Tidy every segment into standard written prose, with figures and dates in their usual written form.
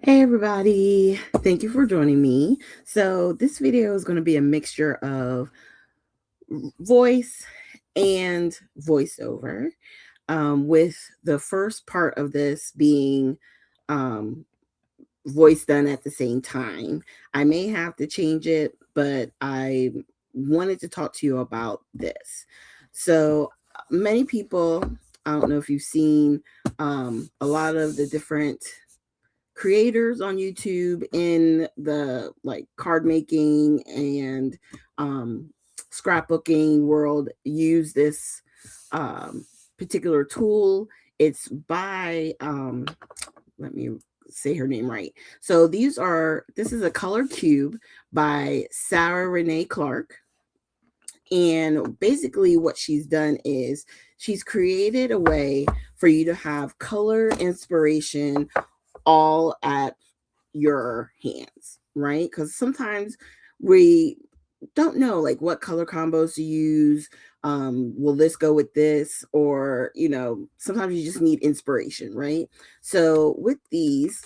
Hey everybody, thank you for joining me. So this video is going to be a mixture of voice and voiceover, with the first part of this being um, voice done at the same time. I may have to change it, but I wanted to talk to you about this. So many people, I don't know if you've seen a lot of the different creators on YouTube in the like card making and scrapbooking world use this particular tool. It's by let me say her name right. So this is a color cube by Sarah Renee Clark. And basically, what she's done is she's created a way for you to have color inspiration all at your hands, right? Because sometimes we don't know like what color combos to use. Will this go with this? Or, sometimes you just need inspiration, right? So with these,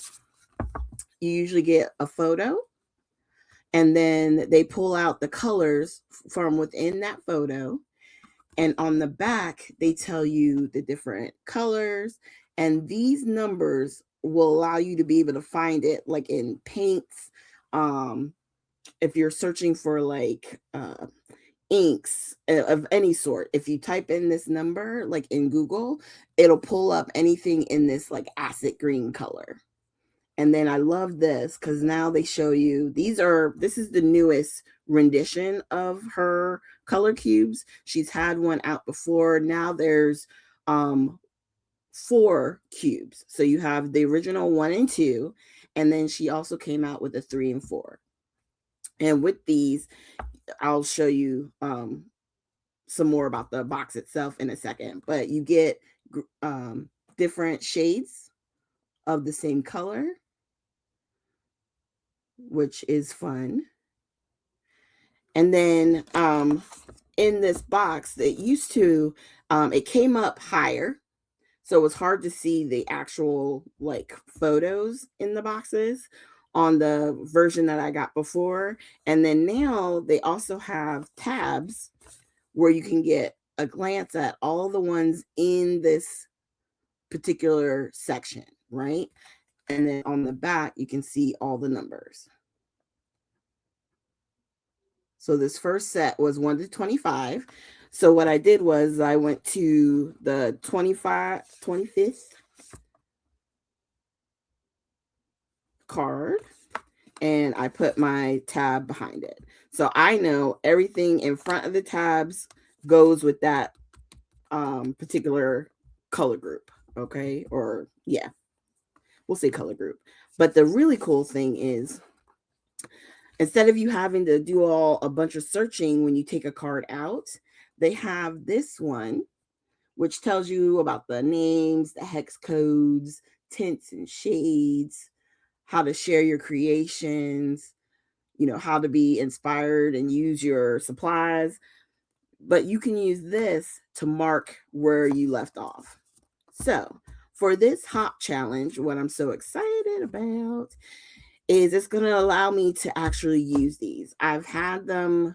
you usually get a photo and then they pull out the colors from within that photo. And on the back, they tell you the different colors. And these numbers will allow you to be able to find it like in paints. If you're searching for like inks of any sort, if you type in this number like in Google, it'll pull up anything in this like acid green color. And then I love this because now they show you this is the newest rendition of her color cubes. She's had one out before. Now there's 4 cubes. So you have the original 1 and 2, and then she also came out with a 3 and 4. And with these, I'll show you some more about the box itself in a second. But you get different shades of the same color, which is fun. And then in this box, it came up higher. So it was hard to see the actual like photos in the boxes on the version that I got before. And then now they also have tabs where you can get a glance at all the ones in this particular section, right? And then on the back, you can see all the numbers. So this first set was 1 to 25. So what I did was I went to the 25th card and I put my tab behind it. So I know everything in front of the tabs goes with that particular color group. Okay. Or yeah, we'll say color group. But the really cool thing is instead of you having to do a bunch of searching when you take a card out, they have this one, which tells you about the names, the hex codes, tints and shades, how to share your creations, how to be inspired and use your supplies. But you can use this to mark where you left off. So for this hop challenge, what I'm so excited about is it's going to allow me to actually use these. I've had them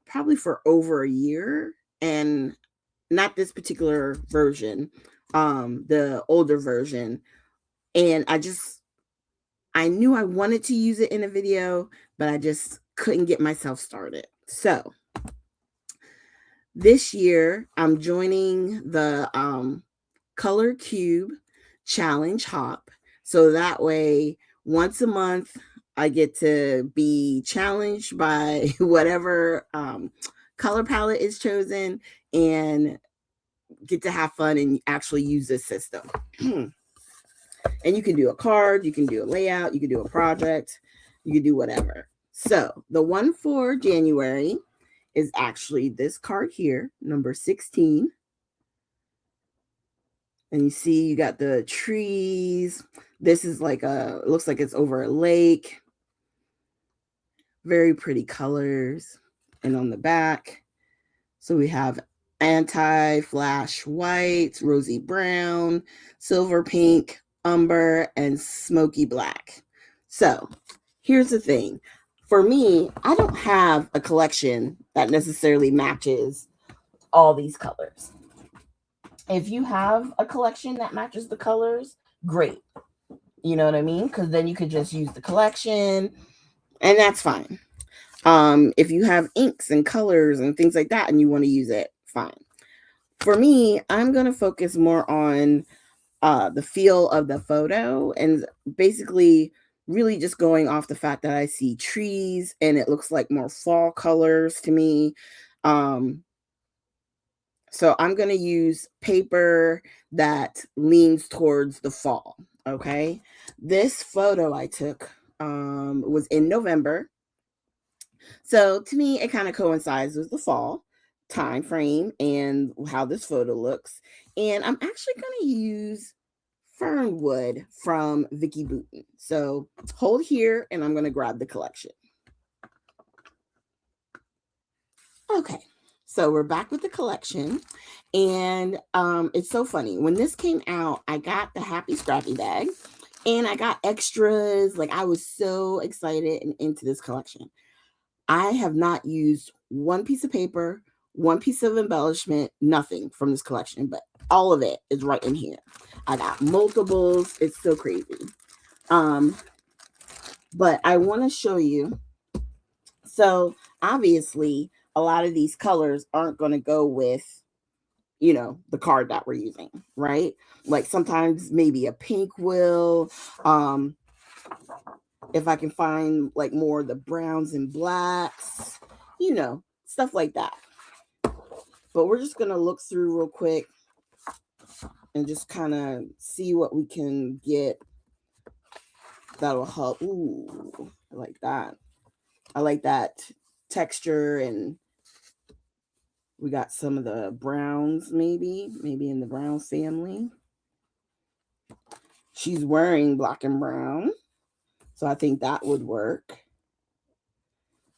probably for over a year, and not this particular version, the older version. And I knew I wanted to use it in a video, but I just couldn't get myself started. So this year I'm joining the Color Cube Challenge Hop. So that way, once a month, I get to be challenged by whatever color palette is chosen and get to have fun and actually use this system. And you can do a card, you can do a layout, you can do a project, you can do whatever. So the one for January is actually this card here, number 16. And you see you got the trees. This is it looks like it's over a lake. Very pretty colors. And on the back, so we have anti-flash white, rosy brown, silver pink, umber, and smoky black. So here's the thing. For me, I don't have a collection that necessarily matches all these colors. If you have a collection that matches the colors, great. You know what I mean? Because then you could just use the collection, and that's fine. If you have inks and colors and things like that and you want to use it, fine. For me, I'm going to focus more on the feel of the photo and basically really just going off the fact that I see trees and it looks like more fall colors to me. So I'm going to use paper that leans towards the fall. Okay. This photo I took was in November. So to me, it kind of coincides with the fall time frame and how this photo looks. And I'm actually going to use Fernwood from Vicki Boutin. So hold here and I'm going to grab the collection. Okay. So we're back with the collection, and it's so funny. When this came out, I got the Happy Scrappy bag, and I got extras. Like, I was so excited and into this collection. I have not used one piece of paper, one piece of embellishment, nothing from this collection, but all of it is right in here. I got multiples. It's so crazy. But I want to show you. So obviously, a lot of these colors aren't going to go with, the card that we're using, right? Like sometimes maybe a pink will. If I can find like more of the browns and blacks, stuff like that. But we're just going to look through real quick and just kind of see what we can get that'll help. Ooh, I like that. I like that texture, and we got some of the browns, maybe in the brown family. She's wearing black and brown, so I think that would work.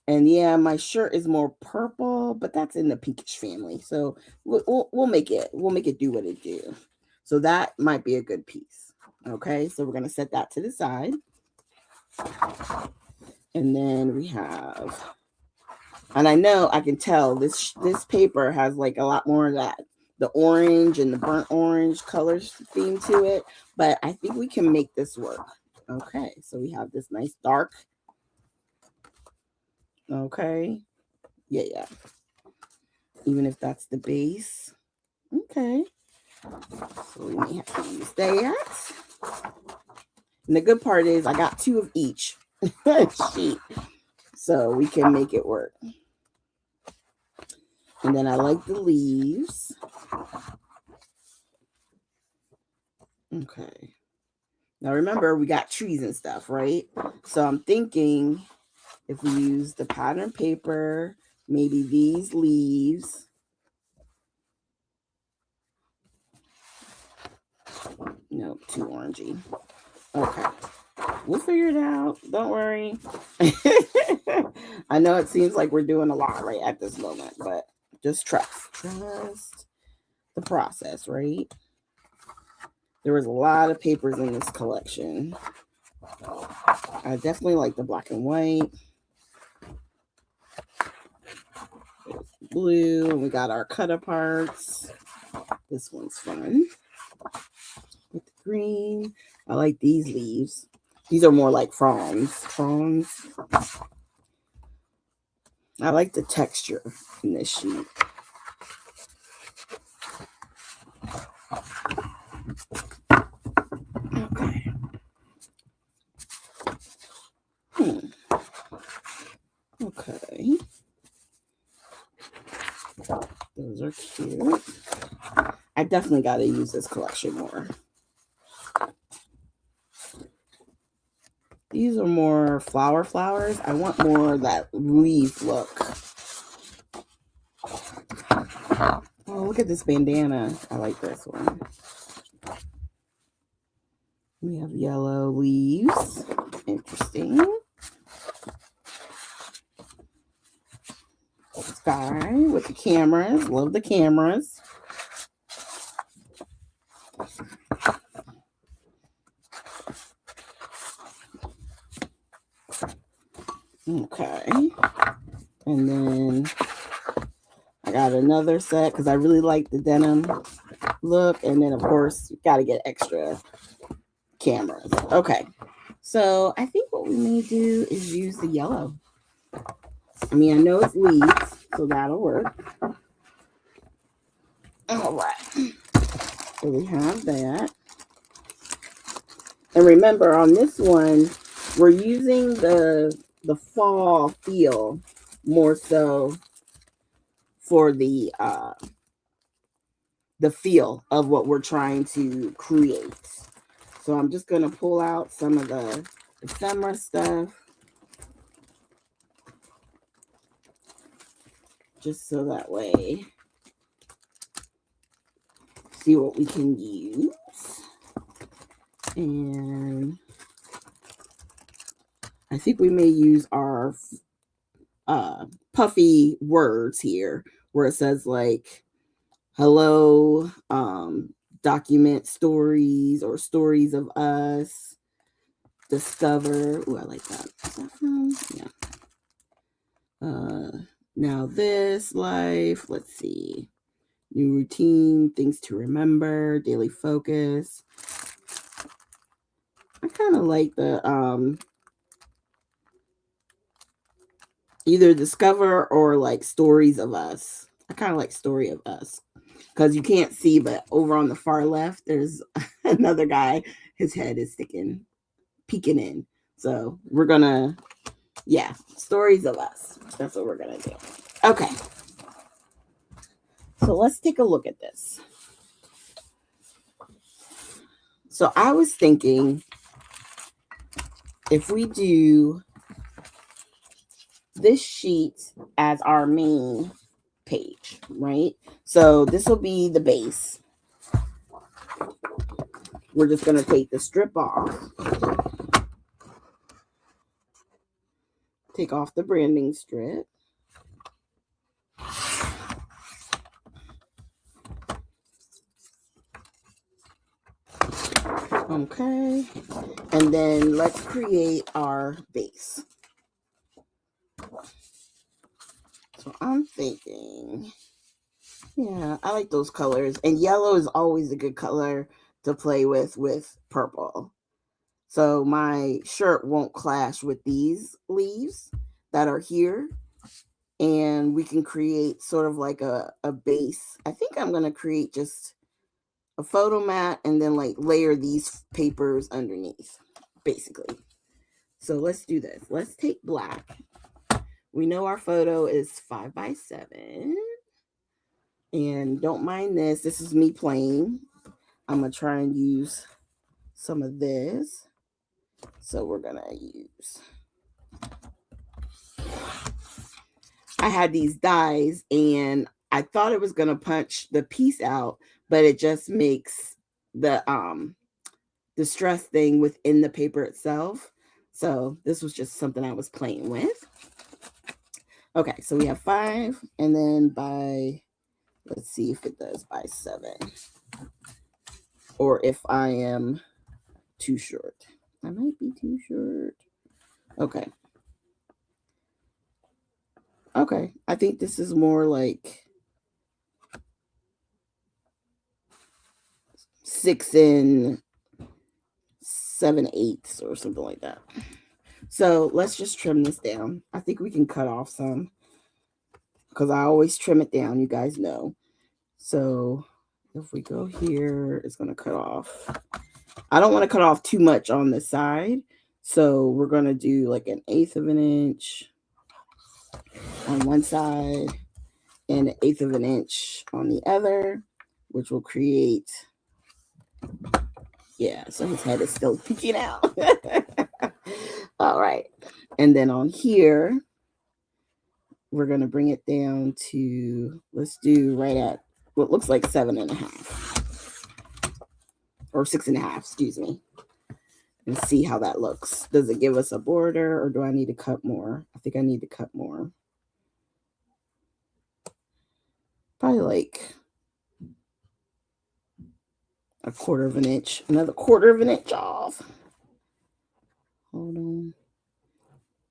And yeah, my shirt is more purple, but that's in the pinkish family. So we'll make it do what it do. So that might be a good piece. Okay, so we're gonna set that to the side, and then we have, and I know I can tell this paper has like a lot more of that, the orange and the burnt orange colors theme to it, but I think we can make this work. Okay, so we have this nice dark. Okay. Yeah. Even if that's the base. Okay. So we may have to use that. And the good part is I got 2 of each sheet. So we can make it work. And then I like the leaves. Okay. Now remember, we got trees and stuff, right? So I'm thinking if we use the pattern paper, maybe these leaves. Nope, too orangey. Okay. We'll figure it out. Don't worry. I know it seems like we're doing a lot right at this moment, but just trust. Trust the process, right? There was a lot of papers in this collection. I definitely like the black and white. There's blue, and we got our cut aparts. This one's fun. With the green. I like these leaves. These are more like fronds. I like the texture in this sheet. Okay. Okay. Those are cute. I definitely got to use this collection more. These are more flowers. I want more of that leaf look. Oh, look at this bandana. I like this one. We have yellow leaves. Interesting. Sky with the cameras. Love the cameras. Okay. And then I got another set because I really like the denim look. And then, of course, you got to get extra cameras. Okay. So I think what we may do is use the yellow. I mean, I know it's leaves, so that'll work. All right. So we have that. And remember, on this one, we're using the fall feel more so for the feel of what we're trying to create. So I'm just going to pull out some of the ephemera stuff, just so that way, see what we can use. And I think we may use our puffy words here, where it says like, hello, document stories or stories of us, discover. Ooh, I like that. Yeah. Now this life, let's see. New routine, things to remember, daily focus. I kind of like the either discover or like stories of us. I kind of like story of us because you can't see, but over on the far left, there's another guy. His head is peeking in. So we're gonna, yeah, stories of us. That's what we're gonna do. Okay. So let's take a look at this. So I was thinking if we do this sheet as our main page, right? So this will be the base. We're just going to take the strip off. Take off the branding strip. Okay. And then let's create our base. So I'm thinking, yeah, I like those colors. And yellow is always a good color to play with purple. So my shirt won't clash with these leaves that are here. And we can create sort of like a base. I think I'm going to create just a photo mat and then like layer these papers underneath, basically. So let's do this. Let's take black. We know our photo is 5x7. And don't mind this. This is me playing. I'm going to try and use some of this. So we're going to use, I had these dies and I thought it was going to punch the piece out, but it just makes the stress thing within the paper itself. So this was just something I was playing with. Okay, so we have 5, and then by, let's see if it does by 7, or if I am too short. I might be too short. Okay. Okay, I think this is more like 6 7/8 or something like that. So let's just trim this down. I think we can cut off some because I always trim it down, you guys know. So if we go here, it's going to cut off. I don't want to cut off too much on the side. So we're going to do like 1/8 of an inch on one side and 1/8 of an inch on the other, which will create, yeah, so his head is still peeking out. All right. And then on here, we're going to bring it down to, let's do right at what looks like 7.5 or 6.5, excuse me, and see how that looks. Does it give us a border or do I need to cut more? I think I need to cut more. Probably like 1/4 of an inch, another 1/4 of an inch off. Hold on.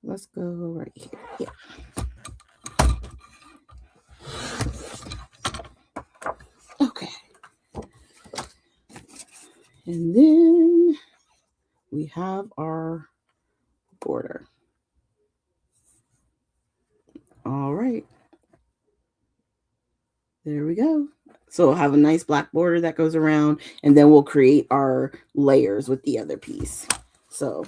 let's go right here. Yeah. Okay. And then we have our border. All right. There we go. So we'll have a nice black border that goes around, and then we'll create our layers with the other piece. So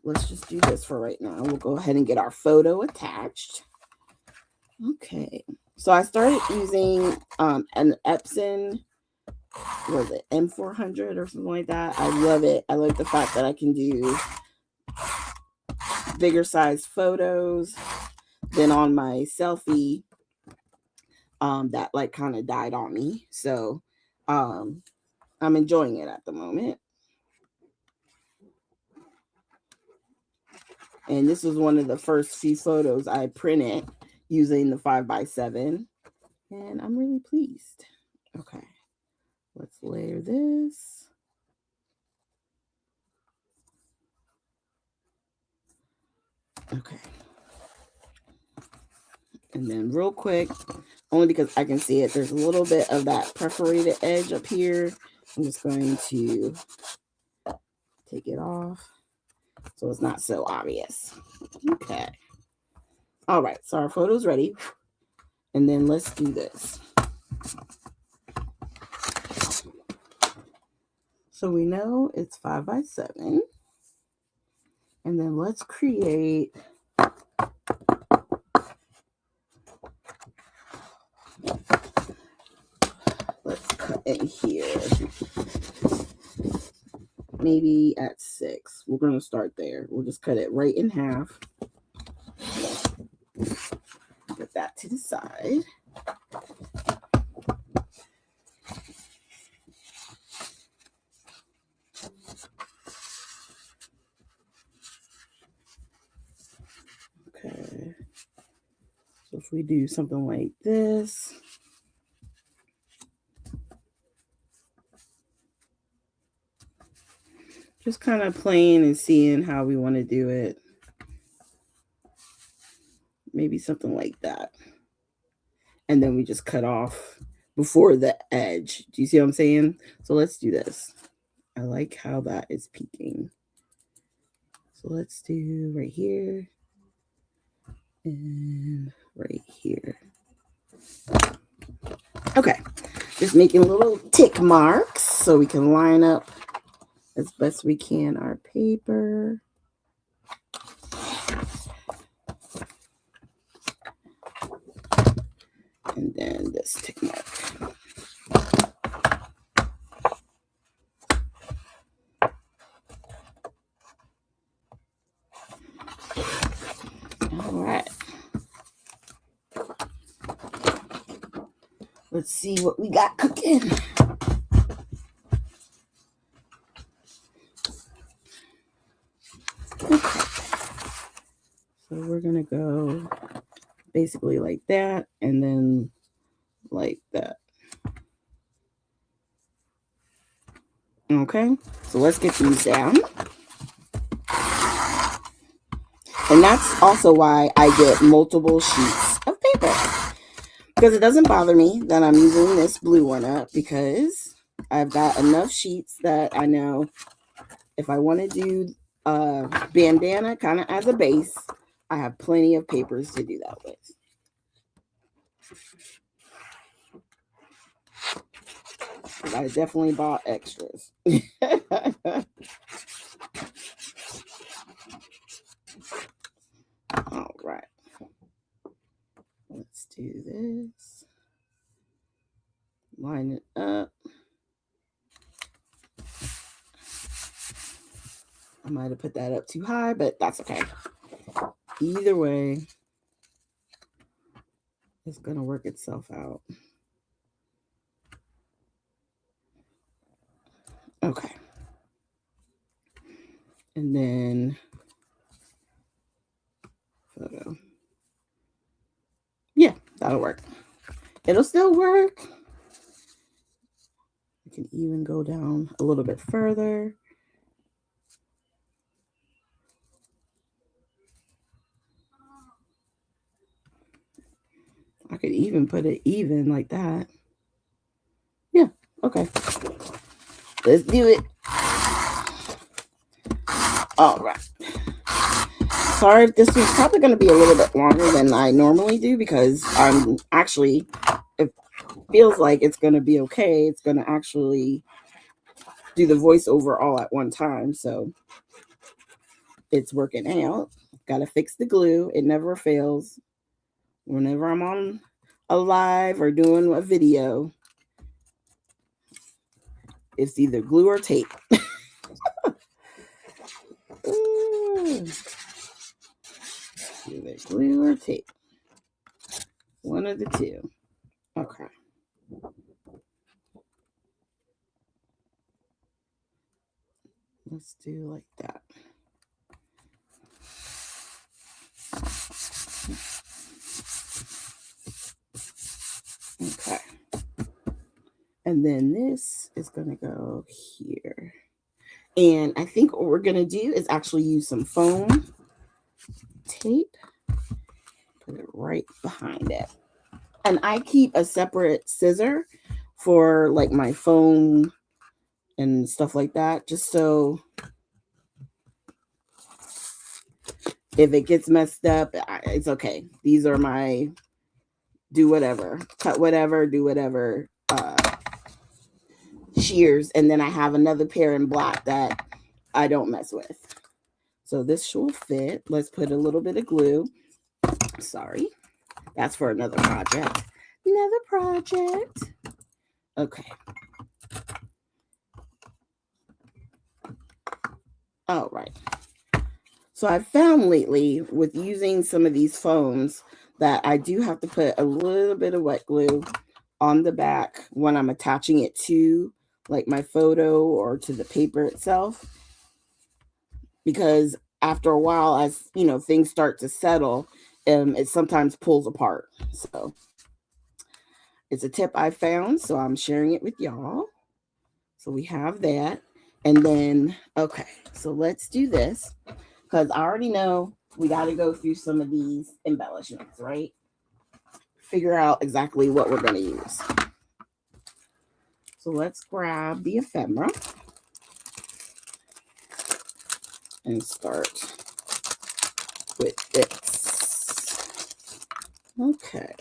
let's just do this for right now. We'll go ahead and get our photo attached. Okay. So I started using an Epson, was it M400 or something like that. I love it. I like the fact that I can do bigger size photos than on my selfie that like kind of died on me. So I'm enjoying it at the moment. And this was one of the first few photos I printed using the 5x7. And I'm really pleased. Okay, let's layer this. Okay. And then real quick, only because I can see it, there's a little bit of that perforated edge up here. I'm just going to take it off so it's not so obvious. Okay. All right, so our photo's ready. And then let's do this. So we know it's 5x7. And then let's create cut in here. Maybe at 6. We're going to start there. We'll just cut it right in half. Put that to the side. Okay. So if we do something like this. Just kind of playing and seeing how we want to do it. Maybe something like that. And then we just cut off before the edge. Do you see what I'm saying? So let's do this. I like how that is peeking. So let's do right here and right here. Okay, just making little tick marks so we can line up as best we can our paper. And then this tick mark. All right. Let's see what we got cooking. Okay. So we're going to go basically like that and then like that. Okay, so let's get these down. And that's also why I get multiple sheets of paper. Because it doesn't bother me that I'm using this blue one up because I've got enough sheets that I know if I want to do a bandana kind of as a base, I have plenty of papers to do that with. I definitely bought extras. All right. Let's do this. Line it up. I might have put that up too high, but that's okay. Either way, it's going to work itself out. Okay. And then photo. Yeah, that'll work. It'll still work. I can even go down a little bit further. could even put it even like that. Yeah, okay. Let's do it. All right. Sorry if this is probably going to be a little bit longer than I normally do because I'm actually, it feels like it's going to be okay. It's going to actually do the voiceover all at one time. So it's working out. Got to fix the glue. It never fails. Whenever I'm on a live or doing a video, it's either glue or tape. Either glue or tape. One of the two. Okay. Let's do like that. Okay. And then this is going to go here. And I think what we're going to do is actually use some foam tape. Put it right behind it. And I keep a separate scissor for like my foam and stuff like that, just so if it gets messed up, it's okay. These are my do whatever, cut whatever, do whatever shears. And then I have another pair in black that I don't mess with. So this should fit. Let's put a little bit of glue. Sorry. That's for another project. Another project. Okay. All right. So I've found lately with using some of these foams that I do have to put a little bit of wet glue on the back when I'm attaching it to like my photo or to the paper itself. Because after a while, as you know, things start to settle, it sometimes pulls apart. So it's a tip I found, so I'm sharing it with y'all. So we have that. And then, okay, so let's do this because I already know we got to go through some of these embellishments, right? Figure out exactly what we're going to use. So let's grab the ephemera and start with this. Okay.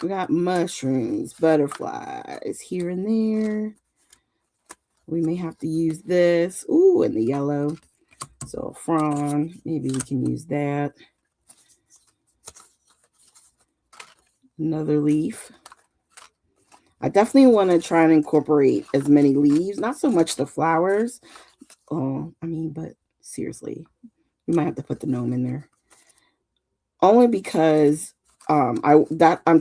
We got mushrooms, butterflies here and there. We may have to use this. Ooh, and the yellow. So a frond, maybe we can use that. Another leaf. I definitely want to try and incorporate as many leaves, not so much the flowers. Oh, I mean, but seriously, we might have to put the gnome in there. Only because I'm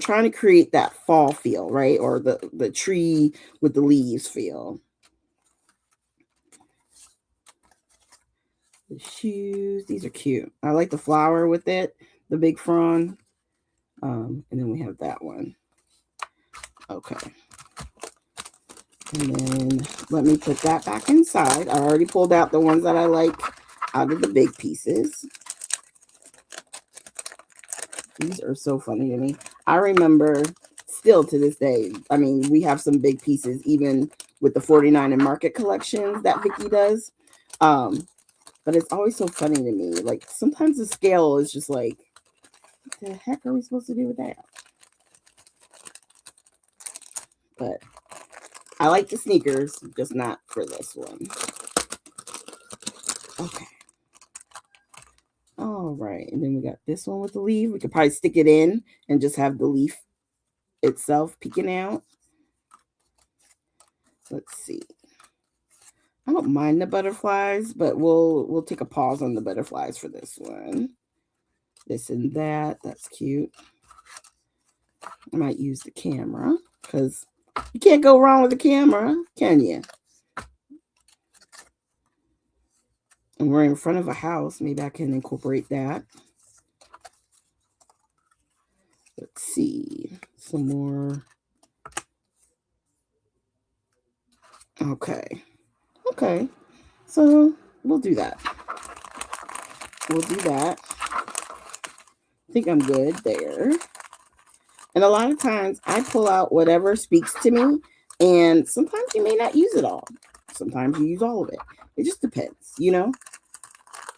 trying to create that fall feel, right? Or the tree with the leaves feel. The shoes, these are cute. I like the flower with it, the big frond. And then we have that one. Okay. And then let me put that back inside. I already pulled out the ones that I like out of the big pieces. These are so funny to me. I remember still to this day, I mean, we have some big pieces, even with the 49 and Market collections that Vicky does. But it's always so funny to me. Like sometimes the scale is just like, what the heck are we supposed to do with that? But I like the sneakers, just not for this one. Okay. All right. And then we got this one with the leaf. We could probably stick it in and just have the leaf itself peeking out. Let's see. I don't mind the butterflies, but we'll take a pause on the butterflies for this one. This and that. That's cute. I might use the camera because you can't go wrong with the camera, can you? And we're in front of a house. Maybe I can incorporate that. Let's see. Some more. Okay. Okay. So we'll do that. We'll do that. I think I'm good there. And a lot of times I pull out whatever speaks to me, and sometimes you may not use it all. Sometimes you use all of it. It just depends, you know?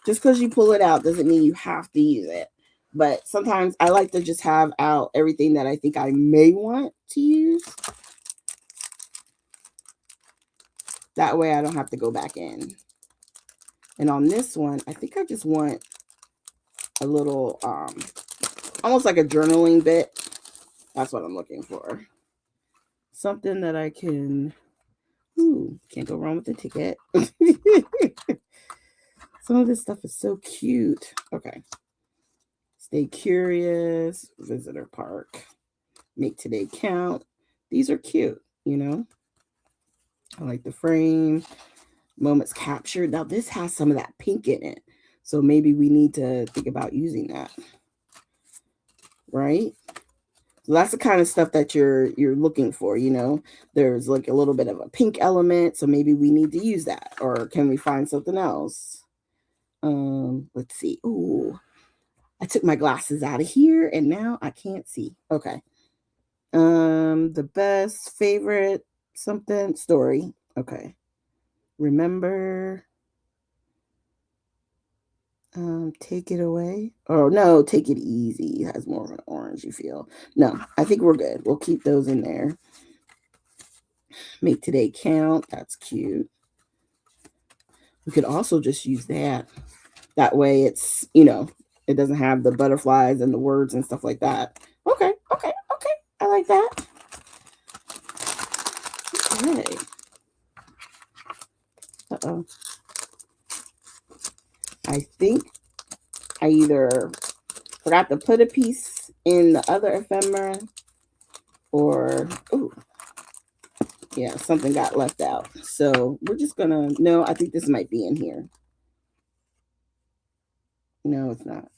Just because you pull it out doesn't mean you have to use it. But sometimes I like to just have out everything that I think I may want to use. That way I don't have to go back in. And on this one, I think I just want a little, almost like a journaling bit. That's what I'm looking for. Something that I can, can't go wrong with the ticket. Some of this stuff is so cute. Okay. Stay curious, visitor park, make today count. These are cute, you know? I like the frame, moments captured. Now this has some of that pink in it. So maybe we need to think about using that. Right? So that's the kind of stuff that you're looking for, you know. There's like a little bit of a pink element, so maybe we need to use that. Or can we find something else? Let's see. Ooh, I took my glasses out of here and now I can't see. Okay. The best favorite something story. Okay. Remember. Take it away. Oh no, take it easy. It has more of an orangey feel. No, I think we're good. We'll keep those in there. Make today count. That's cute. We could also just use that. That way it's, you know, it doesn't have the butterflies and the words and stuff like that. Okay. I like that. Okay. Uh-oh. I think I either forgot to put a piece in the other ephemera or, yeah, something got left out. So we're just gonna, no, I think this might be in here. No, it's not.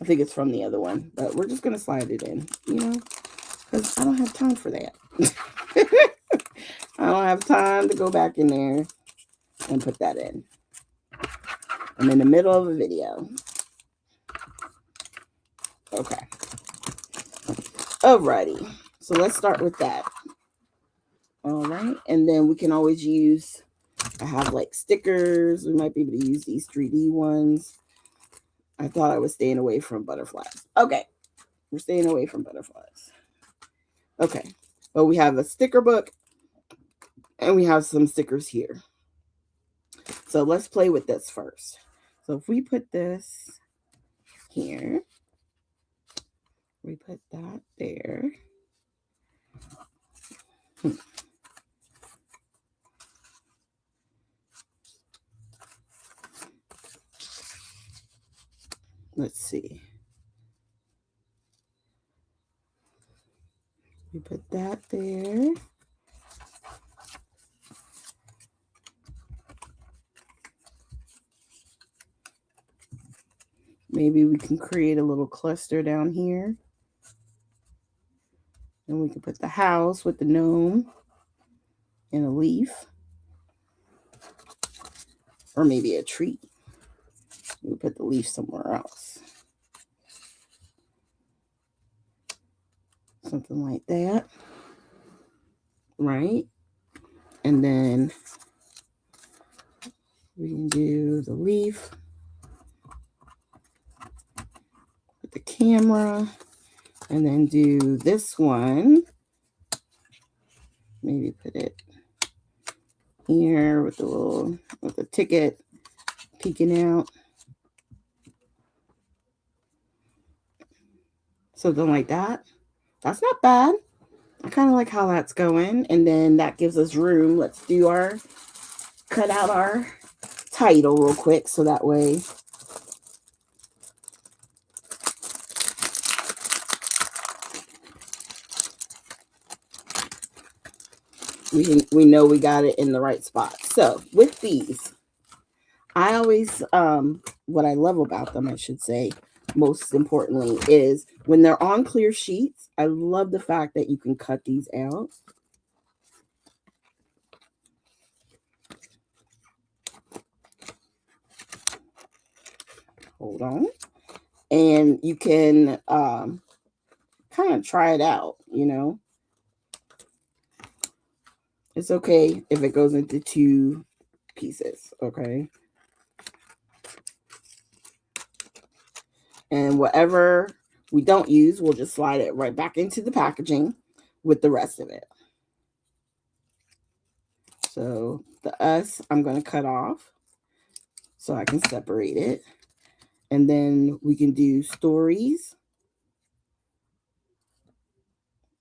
I think it's from the other one, but we're just gonna slide it in, you know, because I don't have time for that. I don't have time to go back in there and put that in. I'm in the middle of a video. Okay. Alrighty. So let's start with that. All right. And then we can always use, I have like stickers. We might be able to use these 3D ones. I thought I was staying away from butterflies. Okay. We're staying away from butterflies. Okay. But we have a sticker book and we have some stickers here. So let's play with this first. So if we put this here, we put that there. Let's see. We put that there. Maybe we can create a little cluster down here. And we can put the house with the gnome and a leaf. Or maybe a tree. We put the leaf somewhere else. Something like that. Right? And then we can do the leaf with the camera. And then do this one. Maybe put it here with the ticket peeking out. Something like that. That's not bad. I kind of like how that's going. And then that gives us room. Let's cut out our title real quick so that way we know we got it in the right spot. So with these, I always what I love about them, I should say, most importantly, is when they're on clear sheets. I love the fact that you can cut these out. Hold on. and you can kind of try it out, you know. It's okay if it goes into 2 pieces, okay? And whatever we don't use, we'll just slide it right back into the packaging with the rest of it. So the us, I'm going to cut off so I can separate it. And then we can do stories.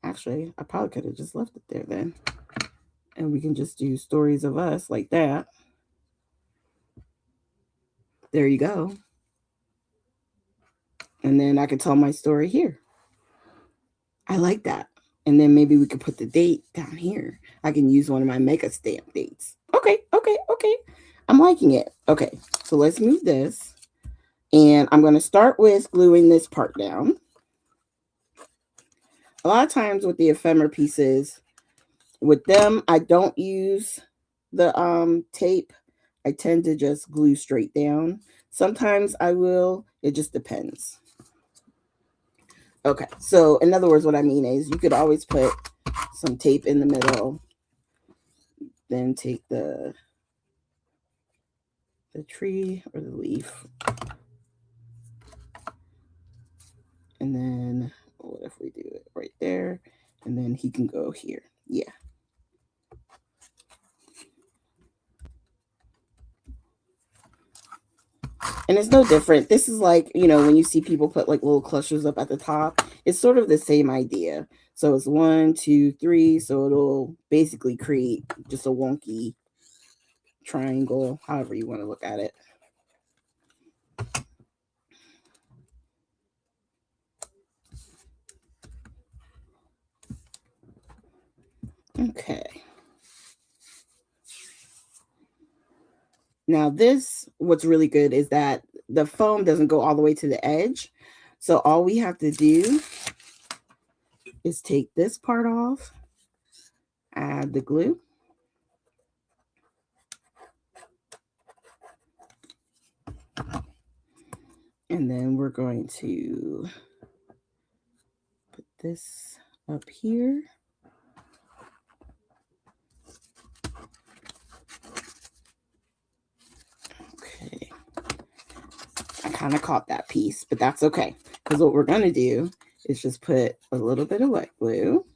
Actually, I probably could have just left it there then. And we can just do stories of us like that. There you go. And then I can tell my story here. I like that. And then maybe we could put the date down here. I can use one of my mega stamp dates. Okay. I'm liking it. Okay, so let's move this. And I'm going to start with gluing this part down. A lot of times with the ephemera pieces, with them, I don't use the tape. I tend to just glue straight down. Sometimes I will. It just depends. Okay, so in other words, what I mean is you could always put some tape in the middle, then take the tree or the leaf, and then what if we do it right there, and then he can go here. Yeah. And it's no different. This is like, you know, when you see people put like little clusters up at the top, it's sort of the same idea. So it's 1, 2, 3. So it'll basically create just a wonky triangle, however you want to look at it. Okay. Now this, what's really good is that the foam doesn't go all the way to the edge. So all we have to do is take this part off, add the glue. And then we're going to put this up here. Okay. I kind of caught that piece, but that's okay. Because what we're going to do is just put a little bit of wet glue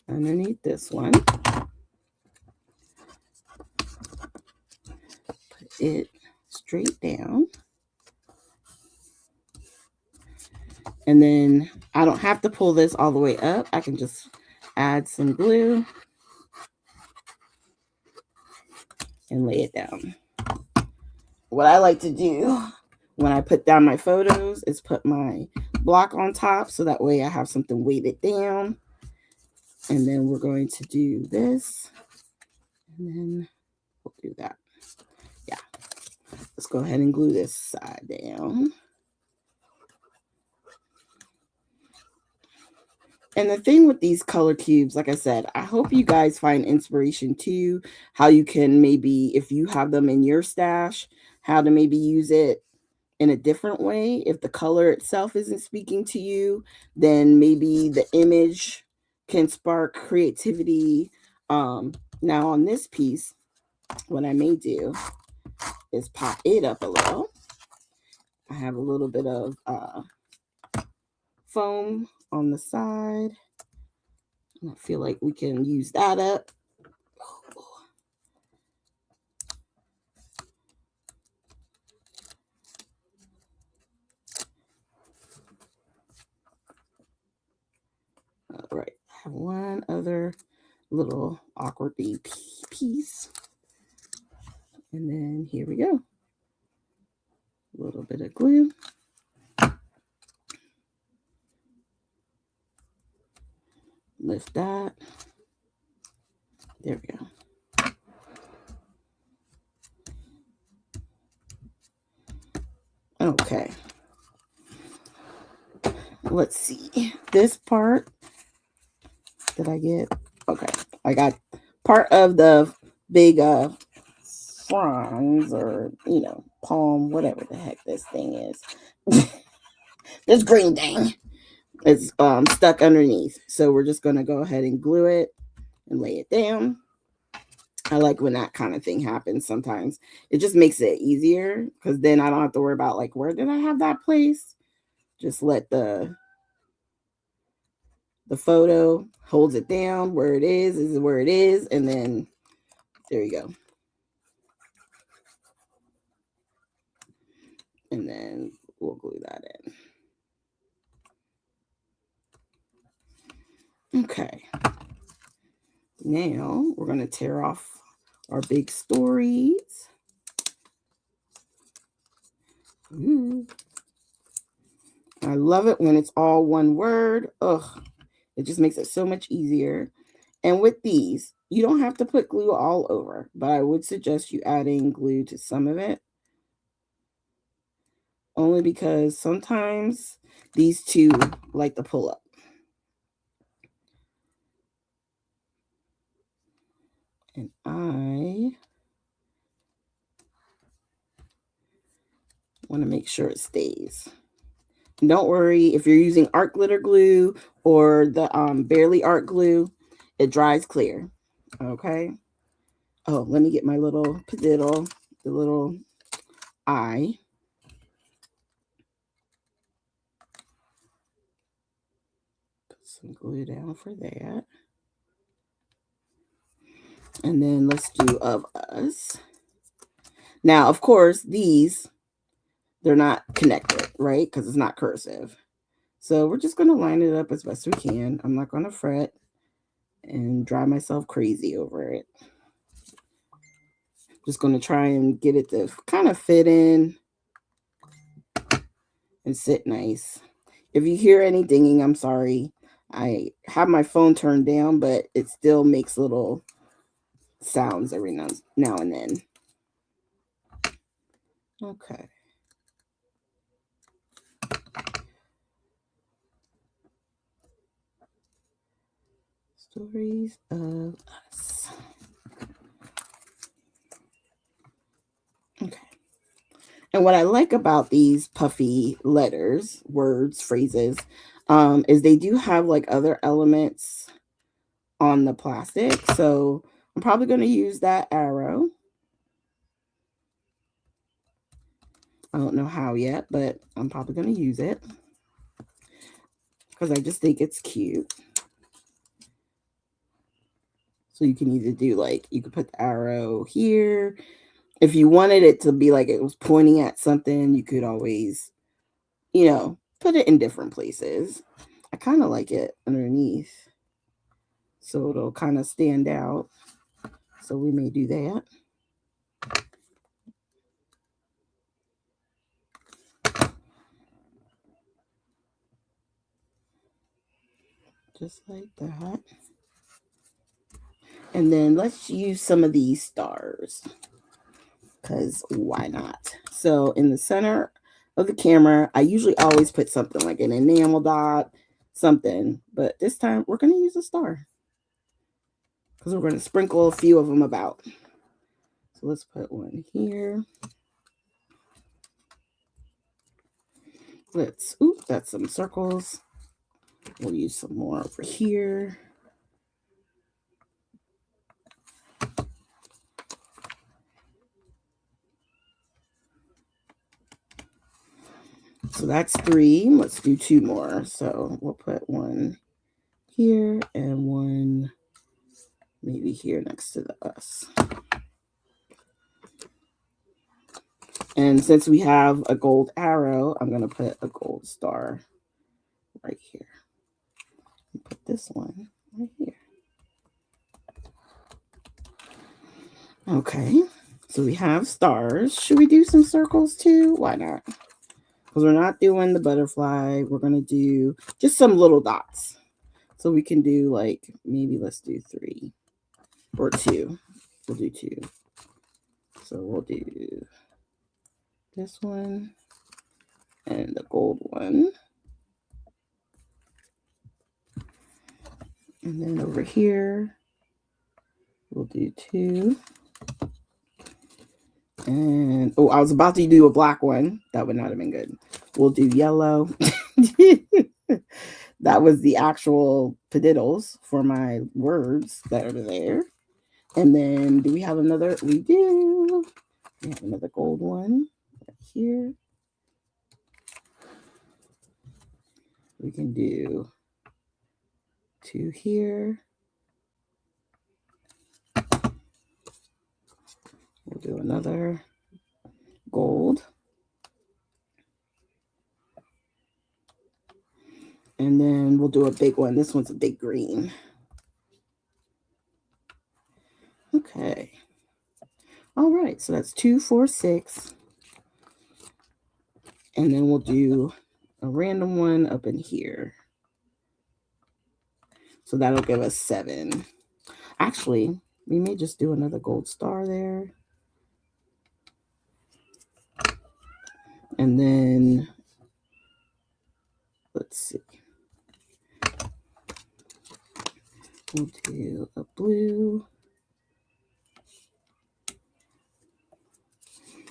underneath this one. Put it straight down. And then I don't have to pull this all the way up. I can just add some glue and lay it down. What I like to do when I put down my photos is put my block on top so that way I have something weighted down. And then we're going to do this. And then we'll do that. Yeah. Let's go ahead and glue this side down. And the thing with these color cubes, like I said, I hope you guys find inspiration too, how you can maybe, if you have them in your stash, how to maybe use it in a different way. If the color itself isn't speaking to you, then maybe the image can spark creativity. Now on this piece, what I may do is pop it up a little. I have a little bit of foam on the side. I feel like we can use that up. All right, I have one other little awkward piece. And then here we go. A little bit of glue. Lift that. There we go. Okay. Let's see. This part, did I get? Okay. I got part of the big fronds, or, you know, palm, whatever the heck this thing is. This green thing. It's stuck underneath. So we're just going to go ahead and glue it and lay it down. I like when that kind of thing happens sometimes. It just makes it easier because then I don't have to worry about like, where did I have that place? Just let the photo holds it down where it is where it is. And then there you go. And then we'll glue that in. Okay. Now we're going to tear off our big stories. Ooh. I love it when it's all one word. Ugh, it just makes it so much easier. And with these, you don't have to put glue all over, but I would suggest you adding glue to some of it. Only because sometimes these two like to pull up. And I want to make sure it stays. Don't worry if you're using art glitter glue or the Barely Art glue, it dries clear. Okay. Oh, let me get my little padiddle, the little eye. Put some glue down for that. And then let's do Of Us. Now, of course, these, they're not connected, right? Because it's not cursive. So we're just going to line it up as best we can. I'm not going to fret and drive myself crazy over it. Just going to try and get it to kind of fit in and sit nice. If you hear any dinging, I'm sorry. I have my phone turned down, but it still makes little sounds every now and then. Okay. Stories of Us. Okay. And what I like about these puffy letters, words, phrases, is they do have like other elements on the plastic. So I'm probably going to use that arrow. I don't know how yet, but I'm probably going to use it because I just think it's cute. So you can either do like, you could put the arrow here. If you wanted it to be like it was pointing at something, you could always, put it in different places. I kind of like it underneath, so it'll kind of stand out. So we may do that. Just like that. And then let's use some of these stars, because why not? So in the center of the camera, I usually always put something like an enamel dot, something. But this time we're going to use a star because we're going to sprinkle a few of them about. So let's put one here. That's some circles. We'll use some more over here. So that's 3. Let's do 2 more. So we'll put one here and one maybe here next to the us. And since we have a gold arrow, I'm going to put a gold star right here. Put this one right here. Okay, so we have stars. Should we do some circles too? Why not? Because we're not doing the butterfly. We're going to do just some little dots. So we can do like, maybe let's do 3 or 2. We'll do 2. So we'll do this one and the gold one. And then over here, we'll do 2. And oh, I was about to do a black one. That would not have been good. We'll do yellow. That was the actual padiddles for my words that are there. And then do we have another? We do. We have another gold one right here. We can do 2 here. We'll do another gold. And then we'll do a big one. This one's a big green. Okay. All right. So that's 2, 4, 6. And then we'll do a random one up in here. So that'll give us 7. Actually, we may just do another gold star there. And then, let's see. We'll do a blue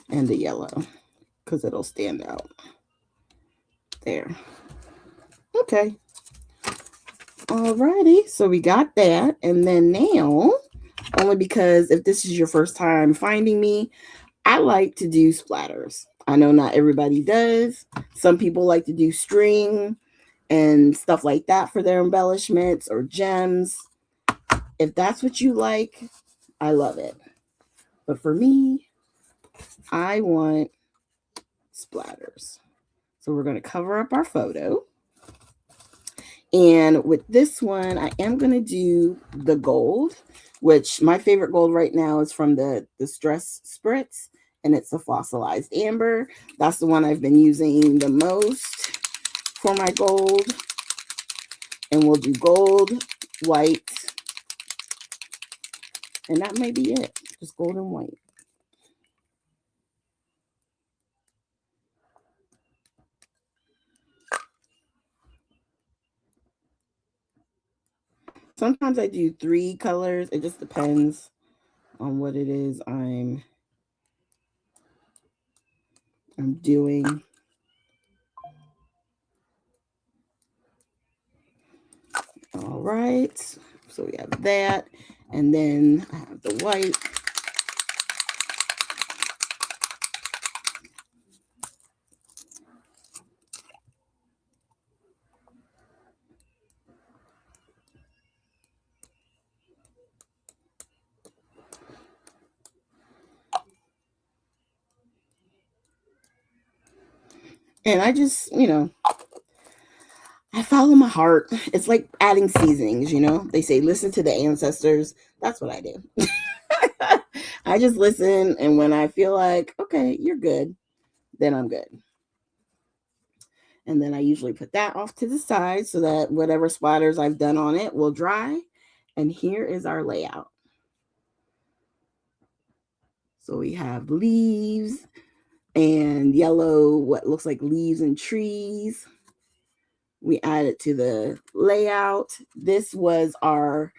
and a yellow because it'll stand out there. Okay. Alrighty, so we got that. And then now, only because if this is your first time finding me, I like to do splatters. I know not everybody does. Some people like to do string and stuff like that for their embellishments or gems. If that's what you like, I love it. But for me, I want splatters. So we're going to cover up our photo. And with this one, I am going to do the gold, which my favorite gold right now is from the Stress Spritz, and it's a fossilized amber. That's the one I've been using the most for my gold. And we'll do gold, white, and that may be it. Just gold and white. Sometimes I do 3 colors. It just depends on what it is I'm doing. All right. So we have that. And then I have the white. And I just, I follow my heart. It's like adding seasonings, They say listen to the ancestors. That's what I do. I just listen, and when I feel like, okay, you're good, then I'm good. And then I usually put that off to the side so that whatever splatters I've done on it will dry. And here is our layout. So we have leaves and yellow, what looks like leaves and trees. We added to the layout. This was our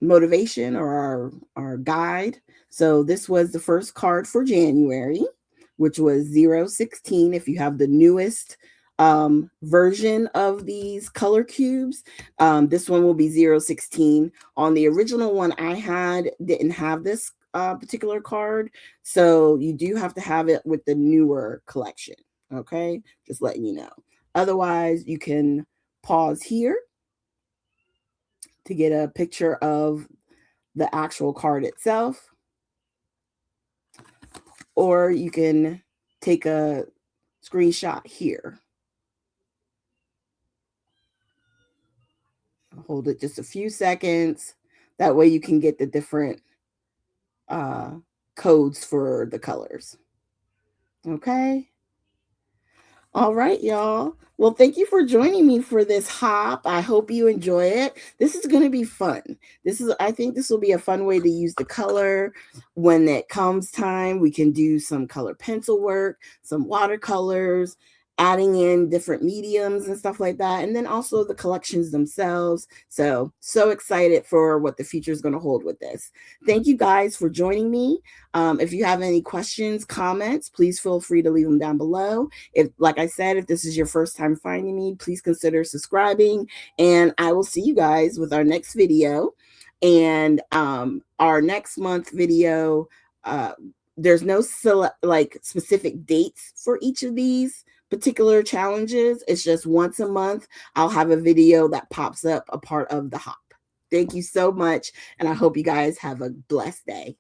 motivation or our guide. So this was the first card for January, which was 016. If you have the newest version of these color cubes, this one will be 016. On the original one I had, didn't have this particular card. So you do have to have it with the newer collection. Okay, just letting you know. Otherwise, you can pause here to get a picture of the actual card itself. Or you can take a screenshot here. Hold it just a few seconds. That way you can get the different codes for the colors. Okay. All right, y'all. Well, thank you for joining me for this hop. I hope you enjoy it. This is going to be fun. I think this will be a fun way to use the color. When it comes time, we can do some color pencil work, some watercolors, adding in different mediums and stuff like that. And then also the collections themselves. So excited for what the future is going to hold with this. Thank you guys for joining me. If you have any questions, comments, please feel free to leave them down below. If, like I said, if this is your first time finding me, please consider subscribing, and I will see you guys with our next video. And our next month video, there's no like specific dates for each of these particular challenges. It's just once a month I'll have a video that pops up a part of the hop. Thank you so much, and I hope you guys have a blessed day.